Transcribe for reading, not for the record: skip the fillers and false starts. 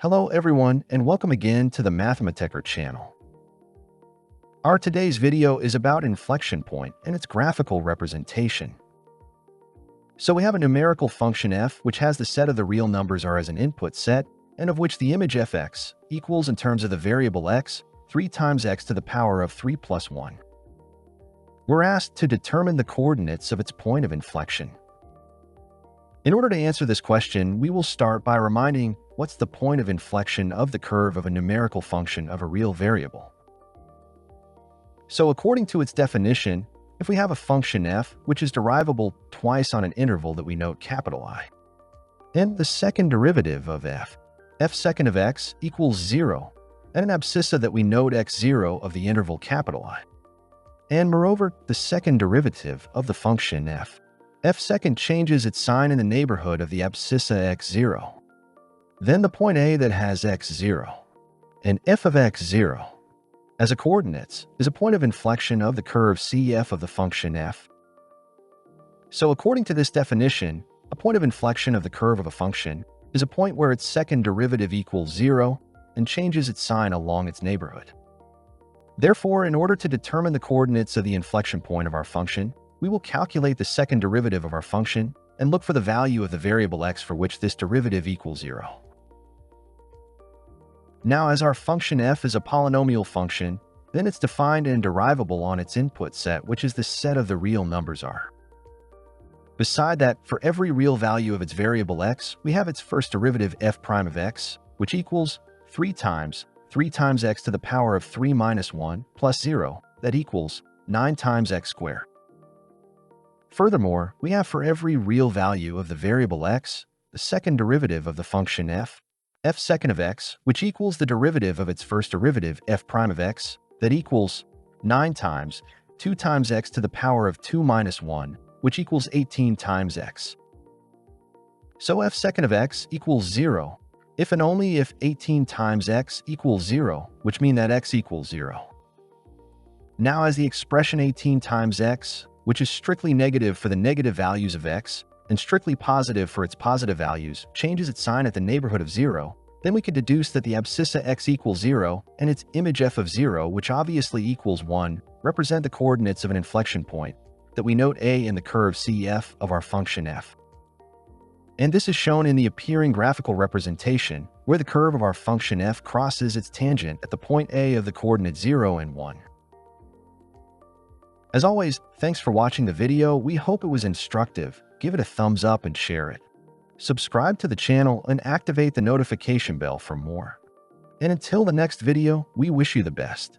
Hello everyone and welcome again to the Mathematecher channel. Our today's video is about inflection point and its graphical representation. So we have a numerical function f which has the set of the real numbers r as an input set and of which the image fx equals in terms of the variable x 3 times x to the power of 3 plus 1. We're asked to determine the coordinates of its point of inflection. In order to answer this question, we will start by reminding what's the point of inflection of the curve of a numerical function of a real variable. So according to its definition, if we have a function f which is derivable twice on an interval that we note capital I, and the second derivative of f second of x equals 0, and an abscissa that we note x0 of the interval capital I, and moreover the second derivative of the function f second changes its sign in the neighborhood of the abscissa x0. Then the point A that has x0 and f of x0 as a coordinates is a point of inflection of the curve CF of the function f. So according to this definition, a point of inflection of the curve of a function is a point where its second derivative equals 0 and changes its sign along its neighborhood. Therefore, in order to determine the coordinates of the inflection point of our function, we will calculate the second derivative of our function and look for the value of the variable x for which this derivative equals 0. Now, as our function f is a polynomial function, then it's defined and derivable on its input set, which is the set of the real numbers r. Beside that, for every real value of its variable x, we have its first derivative f prime of x, which equals 3 times x to the power of 3 minus 1 plus 0, that equals 9 times x squared. Furthermore, we have for every real value of the variable x, the second derivative of the function f second of x, which equals the derivative of its first derivative f prime of x, that equals 9 times 2 times x to the power of 2 minus 1, which equals 18 times x. So f second of x equals 0, if and only if 18 times x equals 0, which means that x equals 0. Now, as the expression 18 times x, which is strictly negative for the negative values of x, and strictly positive for its positive values, changes its sign at the neighborhood of 0, then we can deduce that the abscissa x equals 0 and its image f of 0, which obviously equals 1, represent the coordinates of an inflection point that we note A in the curve CF of our function f. And this is shown in the appearing graphical representation, where the curve of our function f crosses its tangent at the point A of the coordinate 0 and 1. As always, thanks for watching the video. We hope it was instructive. Give it a thumbs up and share it. Subscribe to the channel and activate the notification bell for more. And until the next video, we wish you the best.